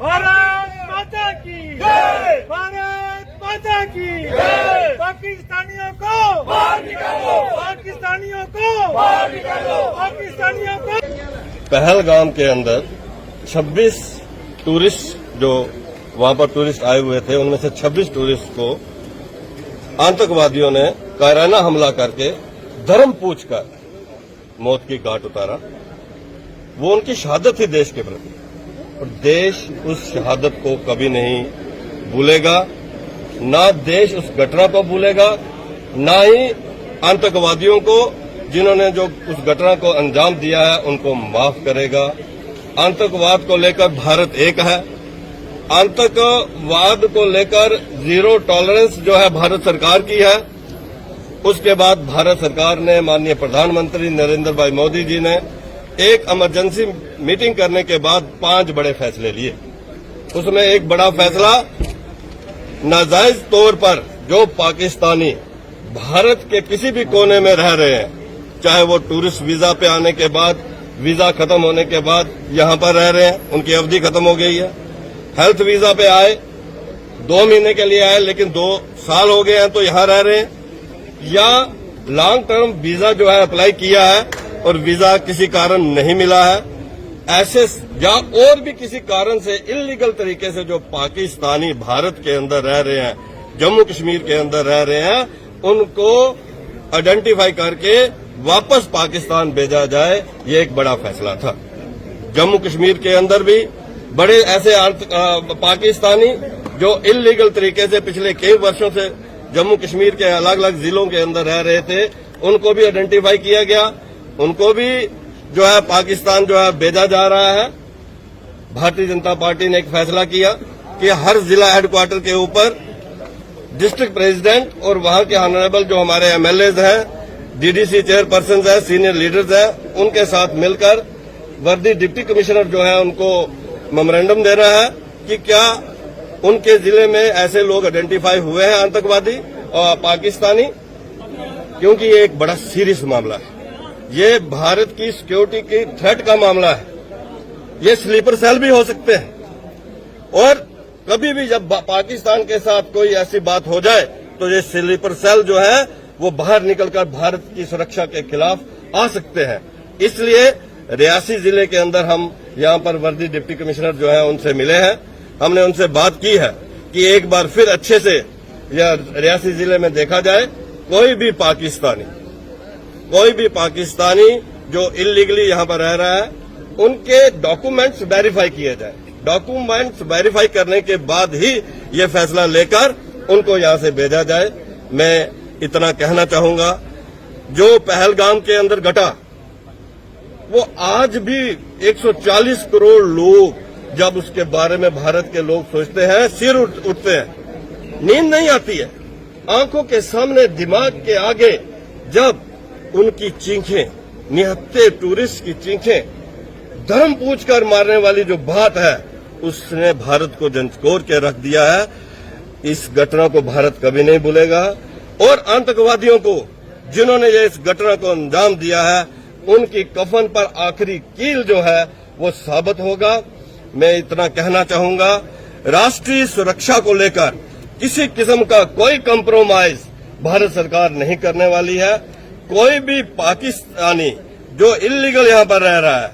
भारत माता की जय, भारत माता की जय। पाकिस्तानियों को बाहर निकालो, पाकिस्तानियों को बाहर निकालो, पाकिस्तानियों को। पहलगाम के अंदर 26 टूरिस्ट जो वहां पर टूरिस्ट आए हुए थे, उनमें से 26 टूरिस्ट को आतंकवादियों ने कायराना हमला करके धर्म पूछकर मौत की घाट उतारा। वो उनकी शहादत थी देश के प्रति, और देश उस शहादत को कभी नहीं भूलेगा। ना देश उस घटना को भूलेगा, ना ही आतंकवादियों को जिन्होंने जो उस घटना को अंजाम दिया है उनको माफ करेगा। आतंकवाद को लेकर भारत एक है। आतंकवाद को लेकर जीरो टॉलरेंस जो है भारत सरकार की है। उसके बाद भारत सरकार ने, माननीय प्रधानमंत्री नरेंद्र भाई मोदी जी ने एक इमरजेंसी मीटिंग करने के बाद 5 बड़े फैसले लिए। उसमें एक बड़ा फैसला, नाजायज तौर पर जो पाकिस्तानी भारत के किसी भी कोने में रह रहे हैं, चाहे वो टूरिस्ट वीजा पे आने के बाद, वीजा खत्म होने के बाद यहां पर रह रहे हैं, उनकी अवधि खत्म हो गई है। हेल्थ वीजा पे आए, 2 महीने के लिए आए लेकिन 2 साल हो गए हैं तो यहां रह रहे हैं, या लॉन्ग टर्म वीजा जो है अप्लाई किया है और वीजा किसी कारण नहीं मिला है, ऐसे या और भी किसी कारण से इल्लीगल तरीके से जो पाकिस्तानी भारत के अंदर रह रहे हैं, जम्मू कश्मीर के अंदर रह रहे हैं, उनको आइडेंटिफाई करके वापस पाकिस्तान भेजा जाए। ये एक बड़ा फैसला था। जम्मू कश्मीर के अंदर भी बड़े ऐसे पाकिस्तानी जो इल्लीगल तरीके से पिछले कई वर्षों से जम्मू कश्मीर के अलग अलग जिलों के अंदर रह रहे थे, उनको भी आइडेंटिफाई किया गया। उनको भी जो है पाकिस्तान जो है भेजा जा रहा है। भारतीय जनता पार्टी ने एक फैसला किया कि हर जिला हेडक्वार्टर के ऊपर डिस्ट्रिक्ट प्रेसिडेंट और वहां के ऑनरेबल जो हमारे एमएलएज हैं, डीडीसी चेयरपर्सन है, सीनियर लीडर्स हैं, उनके साथ मिलकर वर्दी डिप्टी कमिश्नर जो है उनको मेमोरेंडम दे रहा है कि क्या उनके जिले में ऐसे लोग आइडेंटिफाई हुए हैं आतंकवादी और पाकिस्तानी, क्योंकि ये एक बड़ा सीरियस मामला है। ये भारत की सिक्योरिटी की थ्रेट का मामला है। ये स्लीपर सेल भी हो सकते हैं, और कभी भी जब पाकिस्तान के साथ कोई ऐसी बात हो जाए तो ये स्लीपर सेल जो है वो बाहर निकलकर भारत की सुरक्षा के खिलाफ आ सकते हैं। इसलिए रियासी जिले के अंदर हम यहां पर वर्दी डिप्टी कमिश्नर जो है उनसे मिले हैं। हमने उनसे बात की है कि एक बार फिर अच्छे से यह रियासी जिले में देखा जाए, कोई भी पाकिस्तानी जो इलीगली यहां पर रह रहा है, उनके डॉक्यूमेंट्स वेरीफाई किए जाए। डॉक्यूमेंट्स वेरीफाई करने के बाद ही ये फैसला लेकर उनको यहां से भेजा जाए। मैं इतना कहना चाहूंगा, जो पहलगाम के अंदर घटा, वो आज भी 140 करोड़ लोग जब उसके बारे में भारत के लोग सोचते हैं, सिर उठते हैं, नींद नहीं आती है। आंखों के सामने, दिमाग के आगे जब उनकी चीखें, निहत्थे टूरिस्ट की चीखें, धर्म पूछकर मारने वाली जो बात है, उसने भारत को झंझोर के रख दिया है। इस घटना को भारत कभी नहीं भूलेगा, और आतंकवादियों को जिन्होंने ये इस घटना को अंजाम दिया है, उनकी कफन पर आखिरी कील जो है वो साबित होगा। मैं इतना कहना चाहूंगा, राष्ट्रीय सुरक्षा को लेकर किसी किस्म का कोई कंप्रोमाइज भारत सरकार नहीं करने वाली है। कोई भी पाकिस्तानी जो इल्लीगल यहां पर रह रहा है,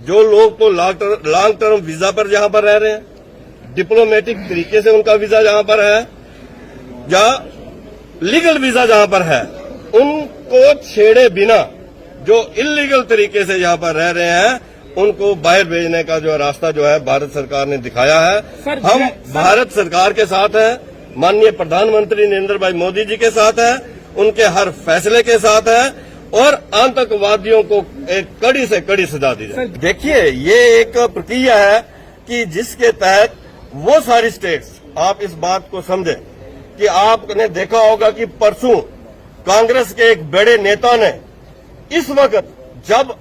जो लोग तो लॉन्ग टर्म वीजा पर यहां पर रह रहे हैं, डिप्लोमेटिक तरीके से उनका वीजा जहां पर है या लीगल वीजा जहां पर है, उनको छेड़े बिना जो इल्लीगल तरीके से यहां पर रह रहे हैं, उनको बाहर भेजने का जो रास्ता जो है भारत सरकार ने दिखाया है। हम भारत सरकार के साथ हैं, माननीय प्रधानमंत्री नरेंद्र भाई मोदी जी के साथ हैं, उनके हर फैसले के साथ है, और आतंकवादियों को एक कड़ी से कड़ी सजा दी जाए। देखिए, ये एक प्रक्रिया है कि जिसके तहत वो सारी स्टेट्स, आप इस बात को समझें कि आपने देखा होगा कि परसों कांग्रेस के एक बड़े नेता ने, इस वक्त जब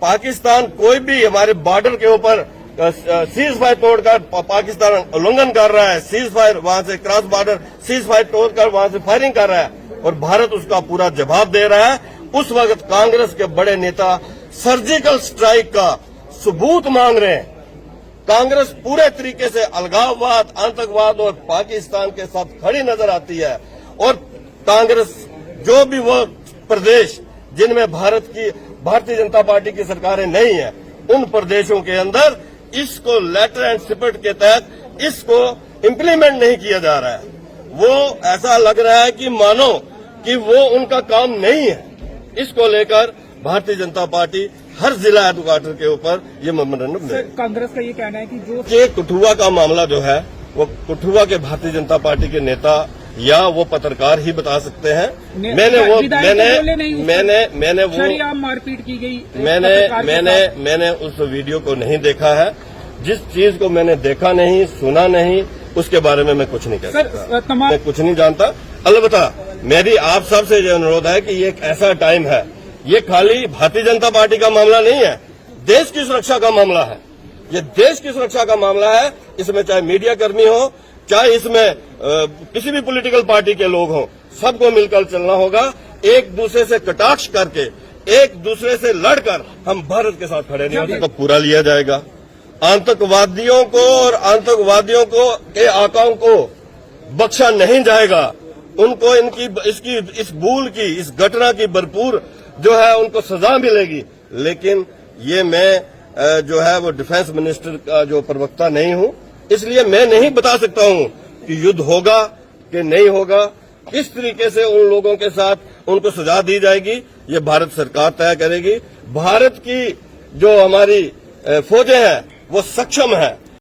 पाकिस्तान कोई भी हमारे बॉर्डर के ऊपर सीज फायर तोड़कर पाकिस्तान उल्लंघन कर रहा है, सीज फायर वहां से क्रॉस बॉर्डर सीज फायर तोड़कर वहां से फायरिंग कर रहा है और भारत उसका पूरा जवाब दे रहा है, उस वक्त कांग्रेस के बड़े नेता सर्जिकल स्ट्राइक का सबूत मांग रहे हैं। कांग्रेस पूरे तरीके से अलगाववाद, आतंकवाद और पाकिस्तान के साथ खड़ी नजर आती है। और कांग्रेस जो भी वो प्रदेश जिनमें भारतीय जनता पार्टी की सरकारें नहीं है, उन प्रदेशों के अंदर इसको लेटर एंड स्पिरिट के तहत इसको इम्प्लीमेंट नहीं किया जा रहा है। वो ऐसा लग रहा है कि मानो कि वो उनका काम नहीं है। इसको लेकर भारतीय जनता पार्टी हर जिला हेडक्वार्टर के ऊपर ये मेमोरेंडम दे। कांग्रेस का ये कहना है कि जो ये कठुआ का मामला जो है वो कठुआ के भारतीय जनता पार्टी के नेता या वो पत्रकार ही बता सकते हैं। मारपीट की गई, मैंने उस वीडियो को नहीं देखा है। जिस चीज को मैंने देखा नहीं, सुना नहीं, उसके बारे में मैं कुछ नहीं कह सकता। मैं कुछ नहीं जानता। अलबत्ता मेरी आप सबसे ये अनुरोध है कि ये एक ऐसा टाइम है, ये खाली भारतीय जनता पार्टी का मामला नहीं है, देश की सुरक्षा का मामला है। ये देश की सुरक्षा का मामला है। इसमें चाहे मीडिया कर्मी हो, चाहे इसमें किसी भी पॉलिटिकल पार्टी के लोग हों, सबको मिलकर चलना होगा। एक दूसरे से कटाक्ष करके, एक दूसरे से लड़कर हम भारत के साथ खड़े नहीं होंगे तो पूरा लिया जाएगा। आतंकवादियों को और आतंकवादियों को के आकाओं को बख्शा नहीं जाएगा। उनको इस भूल की, इस घटना की भरपूर जो है उनको सजा मिलेगी। लेकिन ये मैं जो है वो डिफेंस मिनिस्टर का जो प्रवक्ता नहीं हूं, इसलिए मैं नहीं बता सकता हूं कि युद्ध होगा कि नहीं होगा। किस तरीके से उन लोगों के साथ उनको सजा दी जाएगी, ये भारत सरकार तय करेगी। भारत की जो हमारी फौजें हैं वो सक्षम है